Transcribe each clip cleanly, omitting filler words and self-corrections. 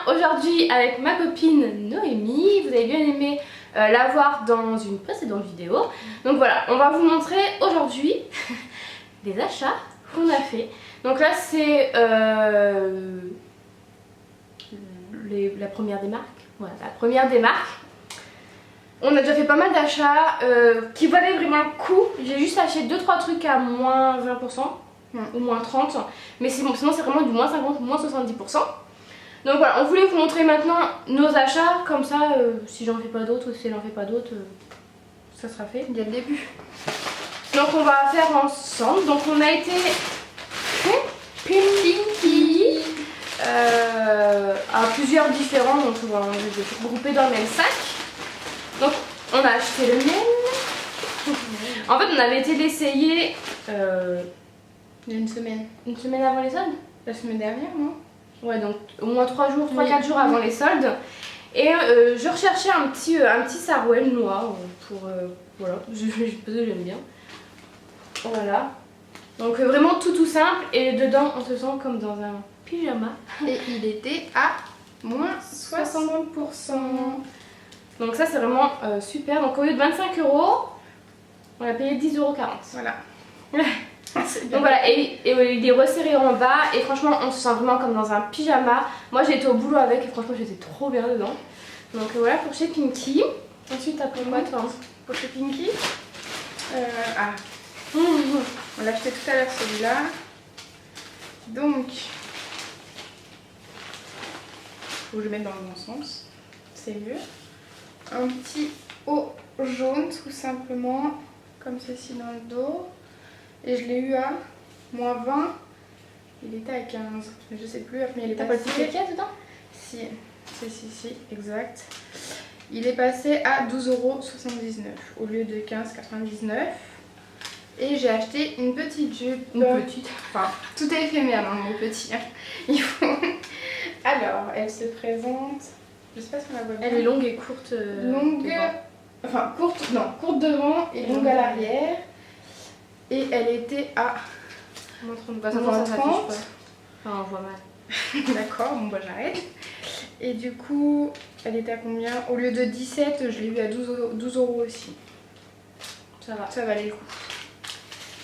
aujourd'hui avec ma copine Noémie. Vous avez bien aimé la voir dans une précédente vidéo. Donc voilà, on va vous montrer aujourd'hui des achats qu'on a fait. Donc là c'est la première des marques. Voilà, la première des marques. On a déjà fait pas mal d'achats qui valaient vraiment le coup. J'ai juste acheté 2-3 trucs à moins 20% ou moins 30%. Mais sinon c'est vraiment du moins 50 ou moins 70%. Donc voilà, on voulait vous montrer maintenant nos achats. Comme ça, si j'en fais pas d'autres ou si elle en fait pas d'autres, ça sera fait dès le début. Donc on va faire ensemble. Donc on a été Pinky à plusieurs différents. Donc voilà, je vais les grouper dans le même sac. Donc on a acheté le miel. En fait on avait été l'essayer il y a une semaine. Une semaine avant les soldes. La semaine dernière, non? Ouais, donc au moins 3-4 jours avant les soldes. Et je recherchais un petit sarouel noir pour voilà, j'aime bien. Voilà. Donc vraiment tout simple et dedans on se sent comme dans un pyjama. Et il était à moins 60%. Donc ça c'est vraiment super. Donc au lieu de 25 €, on a payé 10,40 €. Voilà. Donc voilà, et il est resserré en bas et franchement on se sent vraiment comme dans un pyjama. Moi j'ai été au boulot avec et franchement j'étais trop bien dedans. Donc voilà pour chez Pinky. Ensuite t'as pris quoi toi? Pour chez Pinky on l'a acheté tout à l'heure celui-là. Donc faut que je le mette dans le bon sens, c'est mieux. Un petit haut jaune tout simplement, comme ceci dans le dos. Et je l'ai eu à moins 20. Il était à 15. Je sais plus, mais il est passé. T'as pas le petit kéké dedans? Si, exact. Il est passé à 12,79 € au lieu de 15,99 €. Et j'ai acheté une petite jupe. Enfin, tout est éphémère dans le mot petit. Hein. Il faut... Alors, elle se présente. Je sais pas si on la voit bien. Elle est longue et courte. Longue. Enfin, courte devant et longue à l'arrière. Et elle était à moins 30. Moins 30. Enfin, on voit mal. D'accord, bon bah j'arrête. Et du coup, elle était à combien? Au lieu de 17, je l'ai eu à 12 € aussi. Ça va. Ça valait le coup.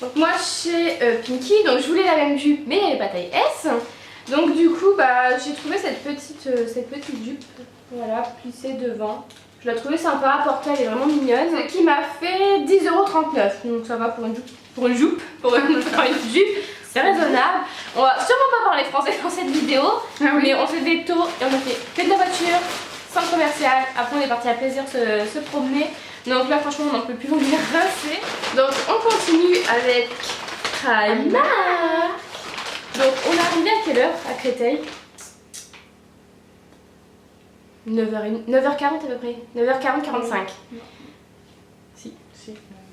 Donc moi chez Pinky, donc je voulais la même jupe mais elle n'est pas taille S. Donc du coup bah j'ai trouvé cette petite jupe, voilà, plissée devant. Je la trouvais sympa à porter, elle est vraiment mignonne. Qui m'a fait 10,39 €. Donc ça va pour une jupe, c'est raisonnable. On va sûrement pas parler français dans cette vidéo, mais on fait des tours et on a fait que de la voiture, centre commercial. Après on est parti à plaisir se promener. Donc là franchement on n'en peut plus, on est rincé. Donc on continue avec Primark. Donc on est arrivé à quelle heure à Créteil? 9h40 à peu près. 9h40, 45. Si.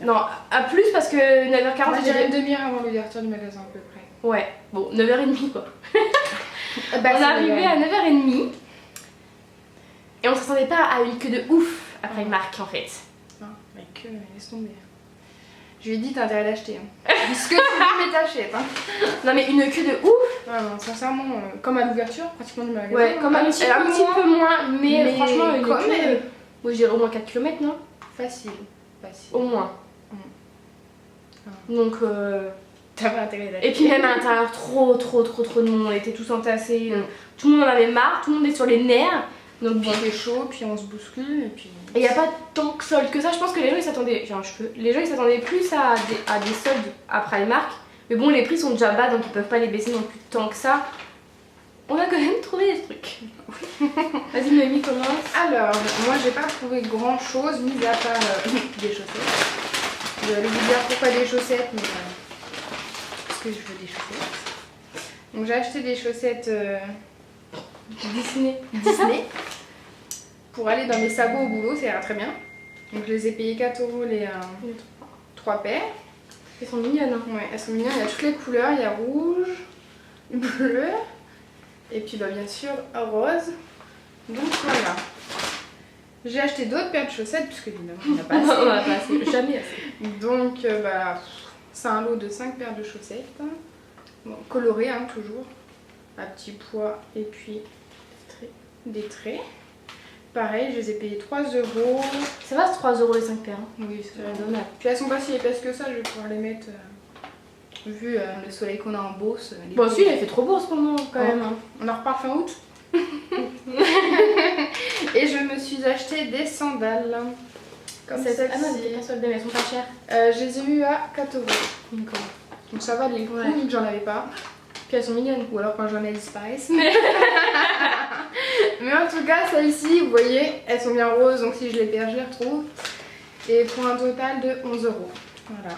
Non, à plus parce que 9h40 j'ai une demi-heure avant l'ouverture du magasin à peu près. Ouais, bon 9h30 quoi. On est arrivé à 9h30. Et on s'attendait pas à une queue de ouf à Primark en fait. Non, mais que laisse tomber. Je lui ai dit t'as intérêt à l'acheter. Hein. Puisque tu veux, mais t'achètes. Hein. Non mais une queue de ouf. Ouais, non, sincèrement, comme à l'ouverture pratiquement du magasin. Ouais, comme un petit peu moins, mais franchement une quand queue. Même. Moi je dirais au moins 4 km non? Facile. Au moins. Donc t'avais intérêt d'acheter. et puis même à l'intérieur trop de monde, on était tous entassés. Tout le monde en avait marre, tout le monde est sur les nerfs. Donc bon, il fait chaud, puis on se bouscule et puis... Et il n'y a pas tant que soldes que ça, je pense que les gens ils s'attendaient, j'ai un cheveu, les gens ils s'attendaient plus à des soldes à Primark. Mais bon les prix sont déjà bas donc ils peuvent pas les baisser non plus tant que ça. On a quand même trouvé des trucs. Vas-y Noémie commence. Alors, moi j'ai pas trouvé grand chose, mis à part des chaussettes. Je vais vous dire pourquoi des chaussettes, mais parce que je veux des chaussettes. Donc j'ai acheté des chaussettes Disney. Pour aller dans mes sabots au boulot, ça ira très bien. Donc je les ai payés 4 € les 3 paires. Elles sont mignonnes. Hein. Ouais, elles sont mignonnes, il y a toutes les couleurs, il y a rouge, bleu et puis bah, bien sûr rose. Donc voilà. J'ai acheté d'autres paires de chaussettes puisque évidemment on n'a pas assez. On n'a pas assez, jamais assez. Donc voilà, c'est un lot de 5 paires de chaussettes. Bon, colorées hein, toujours. À petit pois et puis des traits. Pareil, je les ai payés 3 euros. Ça va, c'est 3 euros les 5 paires. Oui, c'est C'est raisonnable. Puis elles sont pas si épaisses que ça, je vais pouvoir les mettre. Vu le soleil qu'on a en Beauce. Bon, celui-là il fait trop beau en ce moment quand même. Hein. On en repart fin août. Et je me suis acheté des sandales. Comme celle-ci. Ah non, elles étaient pas soldées, mais elles sont pas chères. Je les ai eues à 4 euros. D'accord. Donc ça va, les coups, j'en avais pas. Puis elles sont mignonnes. Ou alors quand j'en ai, elles disparaissent. Mais en tout cas, celles-ci, vous voyez, elles sont bien roses. Donc si je les perds, je les retrouve. Et pour un total de 11 euros. Voilà.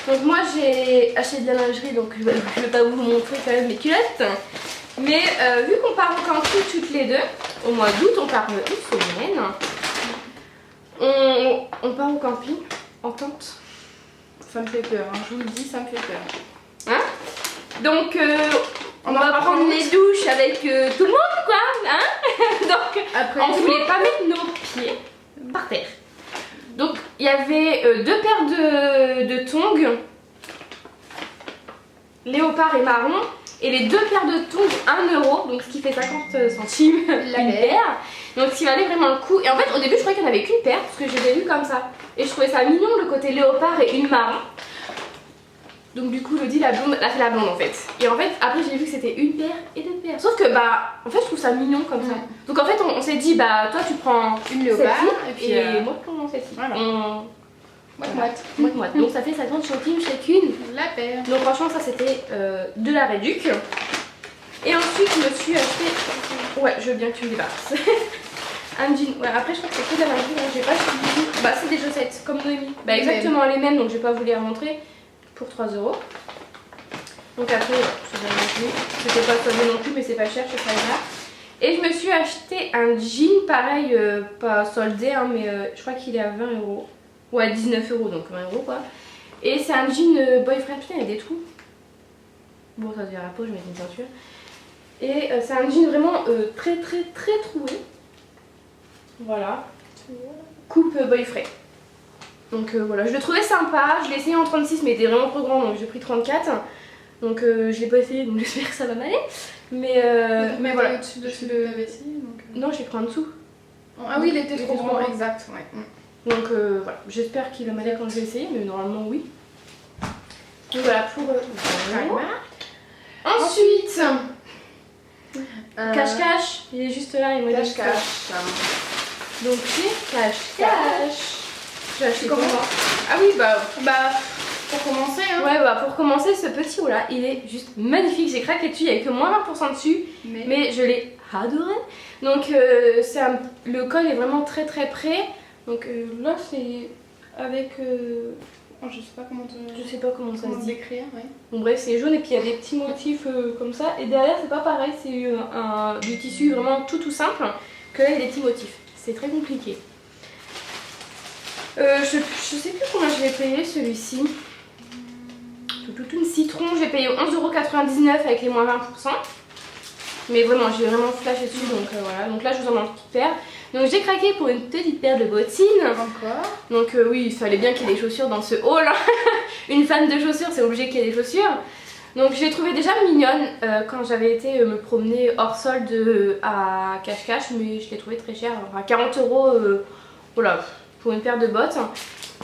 Donc moi j'ai acheté de la lingerie, donc je vais pas vous montrer quand même mes culottes. Mais vu qu'on part au camping toutes les deux, au mois d'août on part une semaine. On part au camping en tente. Ça me fait peur, hein. Je vous le dis, ça me fait peur. Hein? Donc on va prendre les douches avec tout le monde quoi. Hein? Donc après, on voulait pas mettre nos pieds par terre. Donc il y avait 2 paires de tongs, léopard et marron, et les 2 paires de tongs 1 euro, donc ce qui fait 50 centimes la paire. Donc ce qui valait vraiment le coup. Et en fait au début je croyais qu'il n'y en avait qu'une paire, parce que je les ai vues comme ça. Et je trouvais ça mignon le côté léopard et une marron. Donc du coup Lodi la blonde a fait la blonde en fait. Et en fait après j'ai vu que c'était une paire et 2 paires. Sauf que bah en fait je trouve ça mignon comme ça. Donc en fait on s'est dit bah toi tu prends une léopard et puis moi je prends celle-ci. Voilà. Moite-moite. Donc ça fait 50 centimes chacune. La paire. Donc franchement ça c'était de la réduc. Et ensuite je me suis acheté... Ouais je veux bien que tu me débarrasses. Un jean. Ouais après je crois que c'est que de la réduc. Hein. J'ai pas acheté du jean. Bah c'est des chaussettes comme Noémie. Bah exactement les mêmes donc je vais pas vous les remontrer. Pour 3 euros. Donc après, c'était pas soldé non plus, mais c'est pas cher chez Primark. Et je me suis acheté un jean pareil, pas soldé, hein, mais je crois qu'il est à 20 euros. Ou à 19 euros, donc 20 euros quoi. Et c'est un jean boyfriend. Putain, il y a des trous. Bon, ça se verra pas, je mets une ceinture. Et c'est un jean vraiment très troué. Voilà. Coupe boyfriend. Donc voilà, je le trouvais sympa, je l'ai essayé en 36 mais il était vraiment trop grand donc j'ai pris 34. Donc je l'ai pas essayé donc j'espère que ça va m'aller. Mais voilà. Au-dessus de la vessie donc... Non, je l'ai pris en dessous. Ah oui, il était trop grand, exact. Ouais. Donc voilà, j'espère qu'il va m'aller quand je vais essayer, mais normalement oui. Donc voilà pour Ensuite, cache-cache, il est juste là, il m'a dit cache-cache. Donc c'est cache-cache. J'ai acheté comment? Ah oui, bah pour commencer. Hein. Ouais, bah pour commencer, ce petit haut là, il est juste magnifique. J'ai craqué dessus, il n'y avait que moins 20% dessus, mais je l'ai adoré. Donc le col est vraiment très près. Donc là, c'est avec. Je sais pas comment ça se dit. Décrire, ouais. Bon, bref, c'est jaune et puis il y a des petits motifs comme ça. Et derrière, c'est pas pareil, c'est du tissu vraiment tout simple. Que là, il y a des petits motifs. C'est très compliqué. Je sais plus combien je l'ai payé celui-ci. Une citron, j'ai payé 11,99 € avec les moins 20%. Mais vraiment, j'ai vraiment flashé dessus donc voilà. Donc là, je vous en montre une petite paire. Donc j'ai craqué pour une petite paire de bottines. Encore. Donc oui, il fallait bien qu'il y ait des chaussures dans ce haul. Une fan de chaussures, c'est obligé qu'il y ait des chaussures. Donc je l'ai trouvée déjà mignonne quand j'avais été me promener hors solde à cache-cache. Mais je l'ai trouvée très chère, à 40 €. Voilà. Pour une paire de bottes.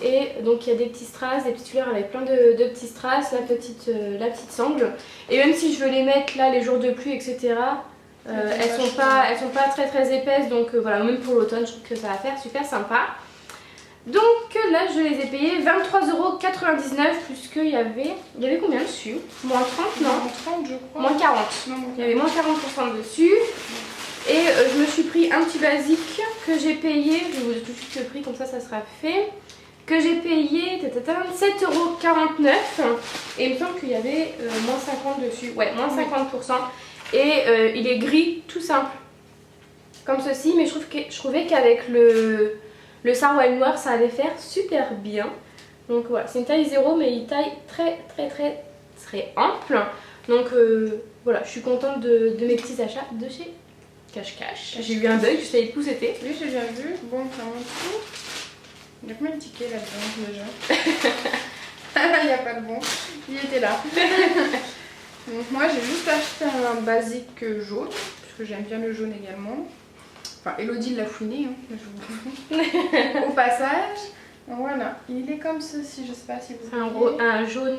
Et donc il y a des petits strass, des petites fleurs avec plein de petits strass, la petite sangle. Et même si je veux les mettre là les jours de pluie etc, elles sont pas très épaisses. Donc voilà, même pour l'automne je trouve que ça va faire super sympa. Donc là je les ai payés 23,99 € plus qu'il y avait combien dessus? Moins 30 non? Moins 30 je crois. Moins 40. Non, il y avait moins 40% dessus. Et je me suis pris un petit basique que j'ai payé, je vais vous dire tout de suite le prix comme ça sera fait, que j'ai payé 7,49 € et il me semble qu'il y avait moins 50 dessus, ouais moins 50% et il est gris tout simple comme ceci mais je trouvais qu'avec le sarouel noir ça allait faire super bien. Donc voilà, c'est une taille 0 mais il taille très ample donc voilà, je suis contente de mes petits achats de chez cache-cache. J'ai eu un bug, je savais plus où c'était. Oui, j'ai bien vu. Bon, ça monte tout. Il y a combien de tickets là-dedans déjà? Il n'y a pas de bon. Il était là. Donc moi j'ai juste acheté un basique jaune. Parce parce que j'aime bien le jaune également. Enfin, Elodie l'a fouiné, hein, je vous... Au passage. Donc voilà, il est comme ceci, je sais pas si vous voyez. Un jaune...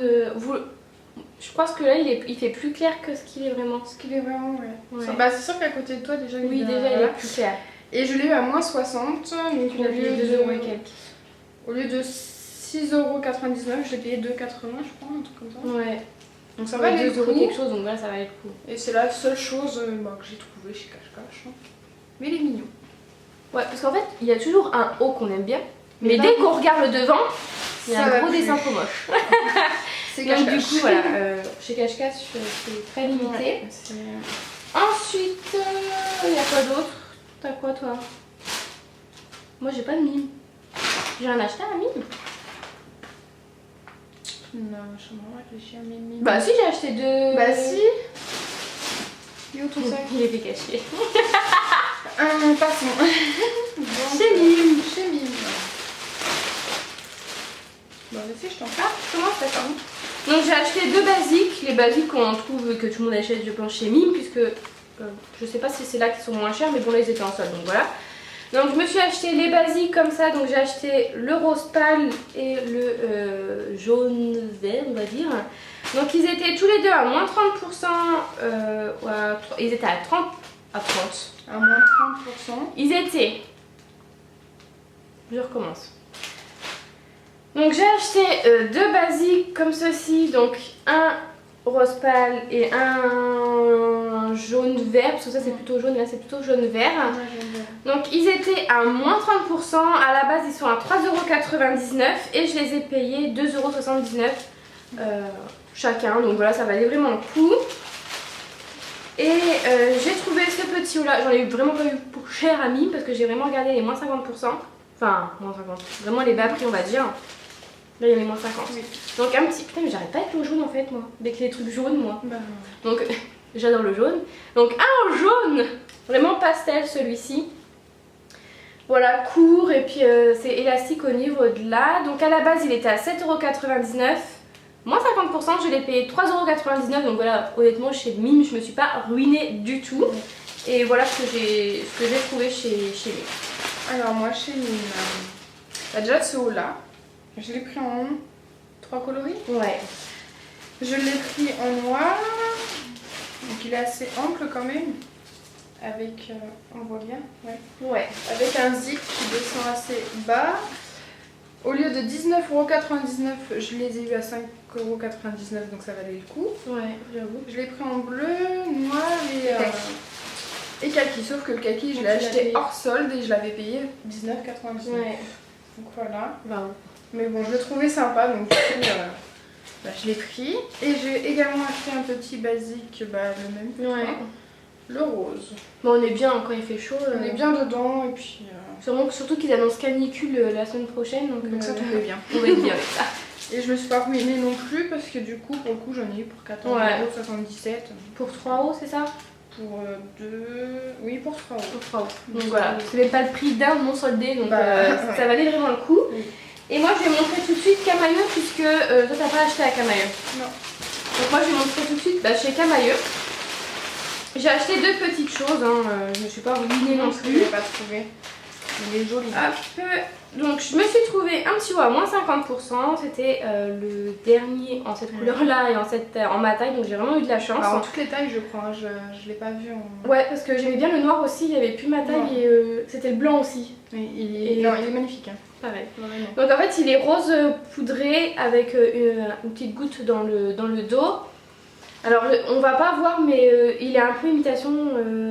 Je pense que là il fait plus clair que ce qu'il est vraiment. Ce qu'il est vraiment, ouais. Ouais. Bah, c'est sûr qu'à côté de toi déjà Oui, il déjà il est plus clair. Et je l'ai eu à moins 60, donc Tu l'as payé 2 € et quelques. Au lieu de 6,99 €, je l'ai payé 2,80 €, je crois, un truc comme ça. Ouais. Donc ça va aller 2 € quelque chose, donc voilà, ça va aller le coup. Et c'est la seule chose que j'ai trouvée chez Cache-Cache. Mais il est mignon. Ouais, parce qu'en fait, il y a toujours un haut qu'on aime bien, mais Mais dès qu'on regarde le devant, il y a un gros dessin trop moche. C'est Donc Cache-Cache. du coup, voilà, chez Cache-Cache, c'est très limité. Ouais, Ensuite, il y a quoi d'autre? T'as quoi toi? Moi j'ai pas de mime. J'ai un acheté un mime. Non, je suis vraiment réfléchir à mes mimes. Bah si, j'ai acheté deux. Bah si. Yo, tout ça. Il était caché. Passons. Chez Mime. Chez Mime. Bon, vas-y, je t'en prie. Ah, comment ça tombe? Donc j'ai acheté deux basiques. Les basiques qu'on trouve, que tout le monde achète, je pense, chez Mime, puisque je sais pas si c'est là qu'ils sont moins chers, mais bon là ils étaient en solde, donc voilà. Donc je me suis acheté les basiques comme ça, donc j'ai acheté le rose pâle et le jaune vert on va dire. Donc ils étaient tous les deux à moins 30%, ils étaient à 30. À moins 30%. Ils étaient... Je recommence. Donc j'ai acheté deux basiques comme ceci, donc un rose pâle et un jaune vert, parce que ça c'est plutôt jaune et là c'est plutôt jaune vert. Donc ils étaient à moins 30%, à la base ils sont à 3,99 € et je les ai payés 2,79 € chacun, donc voilà, ça valait vraiment le coup. Et j'ai trouvé ce petit haut là, j'en ai vraiment pas eu pour cher à Mime parce que j'ai vraiment regardé les moins 50%, enfin moins 50, vraiment les bas prix on va dire. Là il y avait moins 50. Oui. Donc un petit... Putain mais j'arrête pas avec le jaune en fait moi. Avec les trucs jaunes moi. Bah. Donc j'adore le jaune. Donc un jaune. Vraiment pastel celui-ci. Voilà, court et puis c'est élastique au niveau de là. Donc à la base il était à 7,99 €. Moins 50%, je l'ai payé 3,99 €. Donc voilà, honnêtement chez Mime je me suis pas ruinée du tout. Et voilà ce que j'ai trouvé chez Mime. Alors moi chez Mime, bah, déjà ce haut là. Je l'ai pris en 3 coloris. Ouais. Je l'ai pris en noir. Donc il est assez ample quand même. Avec, on voit bien, ouais. Avec un zip qui descend assez bas. Au lieu de 19,99 €, je les ai eu à 5,99 €, donc ça valait le coup. Ouais, j'avoue. Je l'ai pris en bleu, noir et kaki. Sauf que le kaki, je l'ai acheté hors solde et je l'avais payé 19,99 €. Ouais. Donc voilà. Ben. Mais bon, je le trouvais sympa, donc du coup, bah, je l'ai pris. Et j'ai également acheté un petit basique, bah, le même. Ouais. Le rose. Bon, on est bien quand il fait chaud. On est bien dedans et puis... Surtout qu'ils annoncent canicule la semaine prochaine. Donc ça tombait bien. On va être bien avec ça. Et je me suis pas ruinée non plus parce que du coup, pour le coup, j'en ai eu pour 14,77 €. Pour 3 €, c'est ça? Pour 2... Oui, pour 3 €. Pour 3 €. Donc voilà, c'est même pas le prix d'un non soldé, donc ouais. ça valait vraiment le coup. Oui. Et moi, je vais montrer tout de suite Camailleux puisque toi, t'as pas acheté à Camailleux. Non. Donc moi, je vais montrer tout de suite chez Camailleux. J'ai acheté deux petites choses, je me suis pas ruinée non plus. Je l'ai pas trouvé. Il est joli. Hop. Donc je me suis trouvé un petit haut à moins 50%, c'était le dernier en cette couleur là et en ma taille, donc j'ai vraiment eu de la chance. Alors, en toutes les tailles je crois, je l'ai pas vu en... Ouais, parce que j'aimais bien le noir aussi, il n'y avait plus ma taille et c'était le blanc aussi. Oui, il est magnifique. Hein. Pareil. Vraiment. Donc en fait il est rose poudré avec une petite goutte dans le dos. Alors on va pas voir mais il est un peu imitation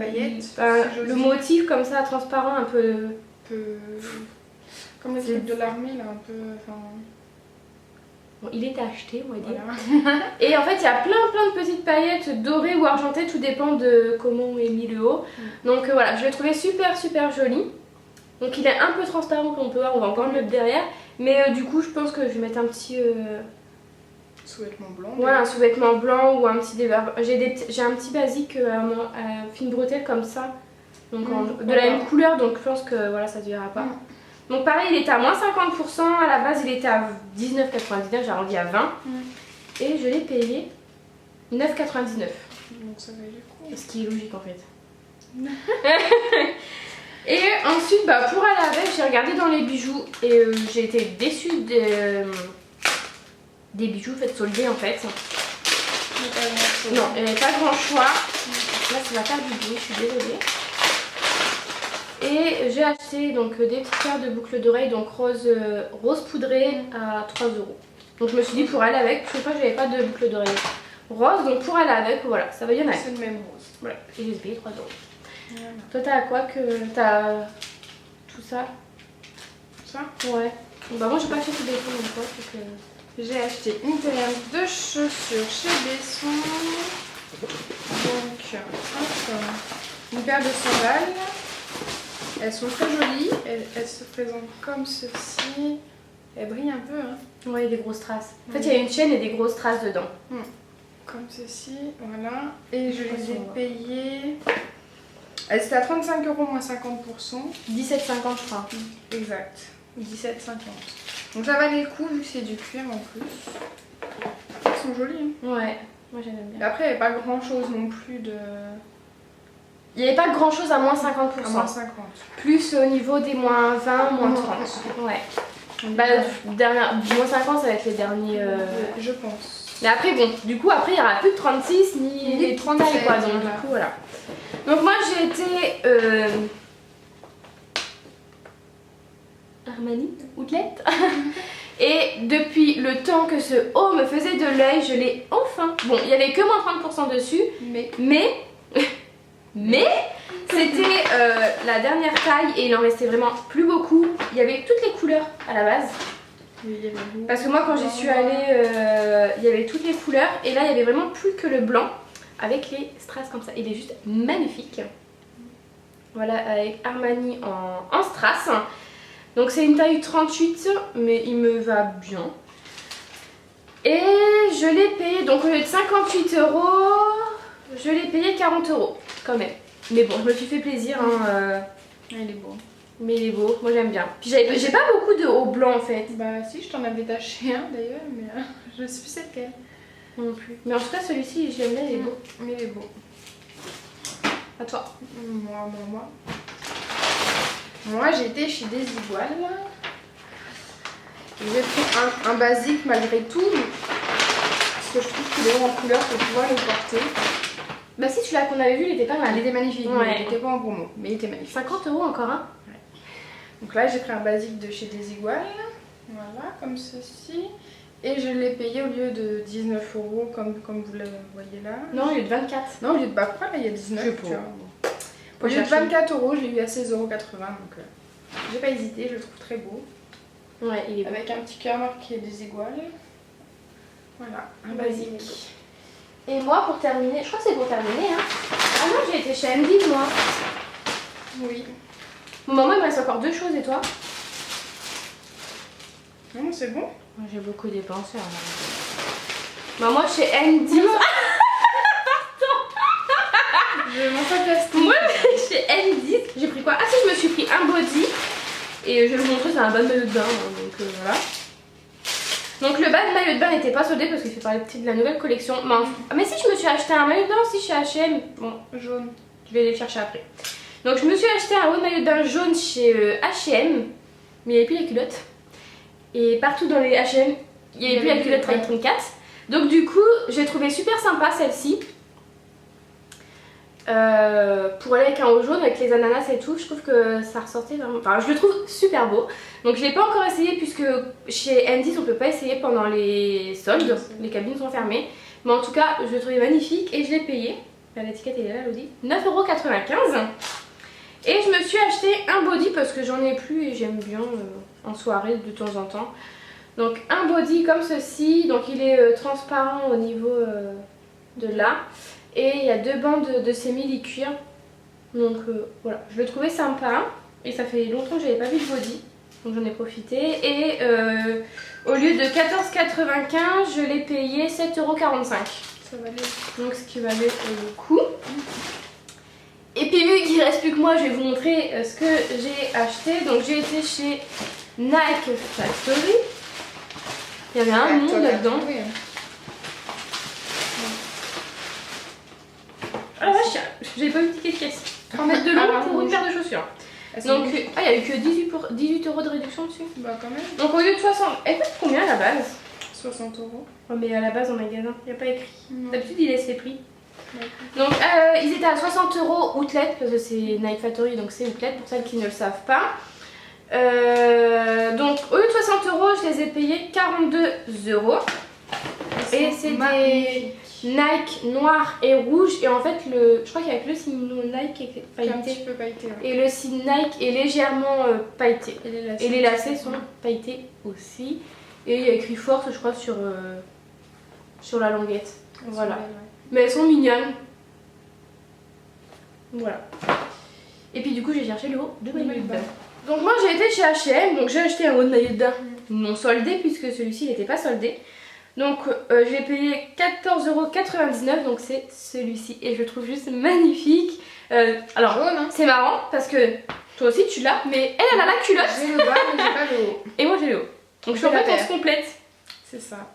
paillettes, le motif comme ça transparent un peu comme les trucs de l'armée là un peu bon, il est acheté on va dire. Voilà. Et en fait il y a plein de petites paillettes dorées ou argentées, tout dépend de comment est mis le haut. Donc voilà, je l'ai trouvé super joli. Donc il est un peu transparent comme on peut voir, on va encore le mettre derrière. Mais du coup je pense que je vais mettre un petit sous-vêtement blanc. Voilà, un sous-vêtement blanc ou un petit débardeur. J'ai un petit basique à fine bretelle comme ça. Donc de la même couleur, donc je pense que voilà, ça ne durera pas. Donc pareil, il était à moins 50%. À la base, il était à 19,99, j'ai arrondi à 20. Et je l'ai payé 9,99. Donc ça va du coup. Ce qui est logique en fait. Et ensuite, bah, pour aller avec, j'ai regardé dans les bijoux et j'ai été déçue des bijoux faits soldés en fait. Non, il n'y avait pas grand choix. Là, ça va faire du bruit, je suis désolée. Et j'ai acheté donc des petites paires de boucles d'oreilles, donc rose poudrée à 3 €. Donc je me suis dit pour aller avec, je ne sais pas que j'avais pas de boucles d'oreilles rose, donc pour aller avec, voilà, ça va y en avoir. C'est le même rose. Voilà, et j'ai payé 3 €. Voilà. Toi, t'as quoi que t'as tout ça? Ça? Ouais. Bah moi j'ai pas acheté tout Besson donc quoi, c'est que... J'ai acheté une paire de chaussures chez Besson. Donc, hop, une paire de sandales. Elles sont très jolies. Elles se présentent comme ceci. Elles brillent un peu. Hein. Ouais, il y a des grosses traces. En fait, il y a une chaîne et des grosses traces dedans. Comme ceci, voilà. Et je les ai payées. Elles étaient à 35 € moins 50%. 17,50 je crois. Exact. 17,50. Donc ça valait le coup vu que c'est du cuir en plus. Elles sont jolies. Hein. Ouais, moi j'aime bien. Et après, il n'y avait pas grand chose non plus de. Il n'y avait pas grand chose à moins 50%. À moins 50. Plus au niveau des moins 20, moins 30. Ouais. Bah, moins 50 ça va être les derniers. Je pense. Mais après, bon, du coup, après il n'y aura plus de 36 ni les 37 quoi. Donc, voilà. du coup, voilà. Donc, moi j'ai été. Armani Outlet. Et depuis le temps que ce haut me faisait de l'œil, je l'ai enfin. Bon, il n'y avait que moins 30% dessus, mais c'était la dernière taille et il en restait vraiment plus beaucoup. Il y avait toutes les couleurs à la base. Parce que moi quand j'y suis allée, il y avait toutes les couleurs et là il y avait vraiment plus que le blanc avec les strass comme ça. Il est juste magnifique. Voilà, avec Armani en strass. Donc c'est une taille 38 mais il me va bien. Et je l'ai payé, donc au lieu de 58 €, je l'ai payé 40 € quand même. Mais bon, je me suis fait plaisir. Hein, Il est beau. Mais il est beau, moi j'aime bien. Puis j'ai pas beaucoup de hauts blancs en fait. Bah si, je t'en avais taché un d'ailleurs, mais je sais plus c'est lequel. Non plus. Mais en tout cas celui-ci, j'aime bien, il est beau. Mais il est beau. À toi. Moi j'ai été chez Desigual. J'ai pris un basique malgré tout. Parce que je trouve qu'il est haut en couleur pour pouvoir le porter. Bah si celui-là qu'on avait vu, il était pas mal. Il était magnifique, Ouais. mais il était pas en promo, mais il était magnifique. 50 € encore un. Ouais. Donc là j'ai pris un basique de chez Desigual. Voilà, comme ceci. Et je l'ai payé au lieu de 19 € comme vous le voyez là. Non, au lieu de 24. Non, au lieu de pourquoi là il y a 19 Je sais pas. tu vois. Au lieu de 24 €, je l'ai eu à 16,80 €. Donc j'ai pas hésité, je le trouve très beau. Ouais, il est beau. Avec un petit cœur marqué Desigual. Voilà, un basique. Et moi pour terminer, je crois que c'est pour terminer hein. Ah non, j'ai été chez MD moi. Oui. Bon, maman il me reste encore deux choses et toi? Non, c'est bon. Moi j'ai beaucoup dépensé. Bah moi chez MD. Je m'en fais plastique. Moi chez MD, j'ai pris quoi? Ah si, je me suis pris un body. Et je vais vous montrer, c'est un bas de maillot de bain. Donc voilà. Donc le bas de maillot de bain n'était pas soldé parce qu'il fait partie de la nouvelle collection. Mais si, je me suis acheté un maillot de bain aussi chez H&M. Bon, Jaune. je vais les chercher après. Donc je me suis acheté un haut de maillot de bain jaune chez H&M. Mais il n'y avait plus les culottes. Et partout dans les H&M, il n'y avait plus la culotte taille 34. Donc du coup, j'ai trouvé super sympa celle-ci. Pour aller avec un haut jaune avec les ananas et tout, je trouve que ça ressortait vraiment. Enfin, je le trouve super beau. Donc, je l'ai pas encore essayé puisque chez M10 on peut pas essayer pendant les soldes, les cabines sont fermées. Mais en tout cas, je le trouvais magnifique et je l'ai payé. L'étiquette elle est là, Elodie. 9,95 €. Et je me suis acheté un body parce que j'en ai plus et j'aime bien en soirée de temps en temps. Donc, un body comme ceci. Donc, il est transparent au niveau de là. Et il y a deux bandes de sémili-cuir. Donc voilà, je le trouvais sympa. Et ça fait longtemps que j'avais pas vu le body. Donc j'en ai profité. Et au lieu de 14,95 €, je l'ai payé 7,45 €. Ça valait. Donc ce qui valait le coup. Et puis vu qu'il reste plus que moi, je vais vous montrer ce que j'ai acheté. Donc j'ai été chez Nike Factory. Il y avait un monde là-dedans. Ah la vache, j'avais pas eu le ticket de caisse. 3 mètres de long pour une paire de chaussures. Donc, il il n'y a eu que 18 € de réduction dessus. Bah, quand même. Donc, au lieu de 60, elle coûte combien à la base? 60 €. Oh, mais à la base, en magasin, il n'y a pas écrit. Non. D'habitude, ils laissent les prix. D'accord. Donc, ils étaient à 60 € outlet, parce que c'est Nike Factory, donc c'est outlet pour celles qui ne le savent pas. Donc, au lieu de 60 €, je les ai payés 42 €. Et c'est des Nike noir et rouge. Et en fait, je crois qu'il y a que le signe Nike qui est Un pailleté. petit peu pailleté. Ouais. Et le signe Nike est légèrement pailleté. Et Et les lacets sont pailletés aussi. Et il y a écrit force, je crois, sur la languette. Voilà. Mais elles sont mignonnes. Voilà. Et puis du coup, j'ai cherché le haut de maillot de bain. Donc moi, j'ai été chez H&M, donc j'ai acheté un haut de maillot de bain non soldé puisque celui-ci n'était pas soldé. Donc j'ai payé 14,99 €, donc c'est celui-ci et je le trouve juste magnifique. Alors jaune, hein. C'est marrant parce que toi aussi tu l'as, mais elle a la culotte. J'ai le bas mais j'ai pas le haut. Et moi j'ai le haut. Donc je suis en fait on se complète. C'est ça.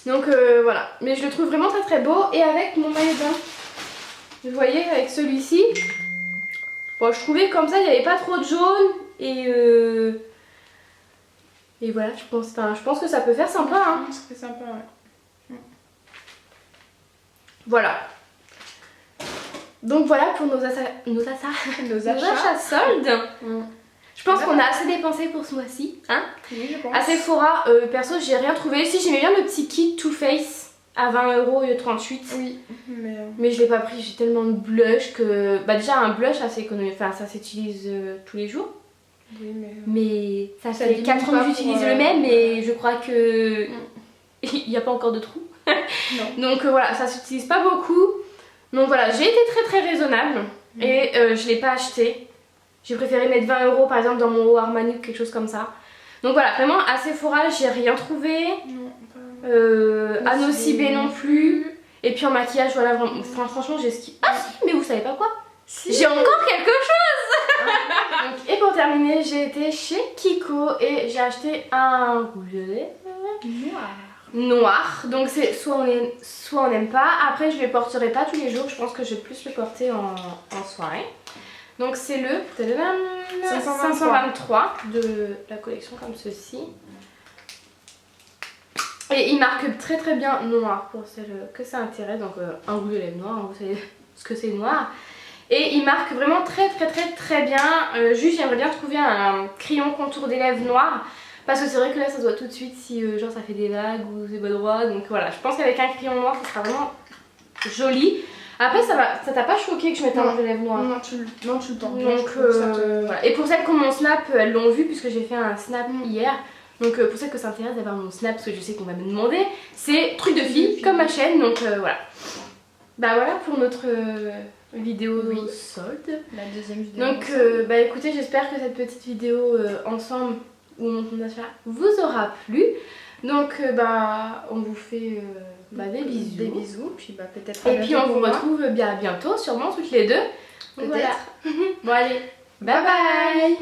Donc voilà, mais je le trouve vraiment très très beau et avec mon maillot de bain. Vous voyez avec celui-ci. Bon, je trouvais comme ça il n'y avait pas trop de jaune et voilà, je pense que ça peut faire sympa hein. Ça fait sympa, ouais. Voilà. Donc voilà pour nos achats soldes. Je pense qu'on a assez dépensé pour ce mois-ci, hein. Oui, je pense. À Sephora, perso j'ai rien trouvé. Si j'aimais bien le petit kit Too Faced à 20 € au lieu de 38. Oui, mais je l'ai pas pris, j'ai tellement de blush que... Bah déjà un blush assez économique, enfin ça s'utilise tous les jours. Oui, mais ça ça fait 4 ans que j'utilise le même et je crois que il n'y a pas encore de trou. Non. Donc voilà, ça s'utilise pas beaucoup. Donc voilà, j'ai été très très raisonnable et je l'ai pas acheté. J'ai préféré mettre 20 € par exemple dans mon haut Armani ou quelque chose comme ça. Donc voilà, vraiment à Sephora j'ai rien trouvé. Non, à Nocibé non plus. Et puis en maquillage, voilà, vraiment, franchement j'ai ce qui... Ah si, mais vous savez pas quoi? Si. J'ai encore quelque chose. Donc, et pour terminer, j'ai été chez Kiko et j'ai acheté un rouge à lèvres noir. Donc c'est soit on n'aime pas. Après je ne le porterai pas tous les jours, je pense que je vais plus le porter en soirée. Donc c'est le 523 de la collection comme ceci. Et il marque très très bien noir pour celles que ça intéresse. Donc un rouge à lèvres noir, hein, vous savez ce que c'est noir. Et il marque vraiment très très très très bien. Juste j'aimerais bien trouver un crayon contour des lèvres noir. Parce que c'est vrai que là ça se voit tout de suite si genre ça fait des vagues ou c'est pas droit. Donc voilà, je pense qu'avec un crayon noir ça sera vraiment joli. Après ça t'a pas choqué que je mette un rouge à lèvres noir? Non, tu le portes. Donc voilà. Et pour celles qui ont mon snap, elles l'ont vu puisque j'ai fait un snap hier. Donc pour celles que ça intéresse d'avoir mon snap, parce que je sais qu'on va me demander, c'est truc de fille comme ma chaîne. Donc voilà. Bah voilà pour notre vidéo solde. La deuxième vidéo. Donc bah écoutez, j'espère que cette petite vidéo ensemble où on achat vous aura plu. Donc bah on vous fait des bisous. Des bisous, puis bah peut-être. Et puis on vous retrouve bien bientôt, sûrement toutes les deux. Peut-être. Bon allez, bye bye.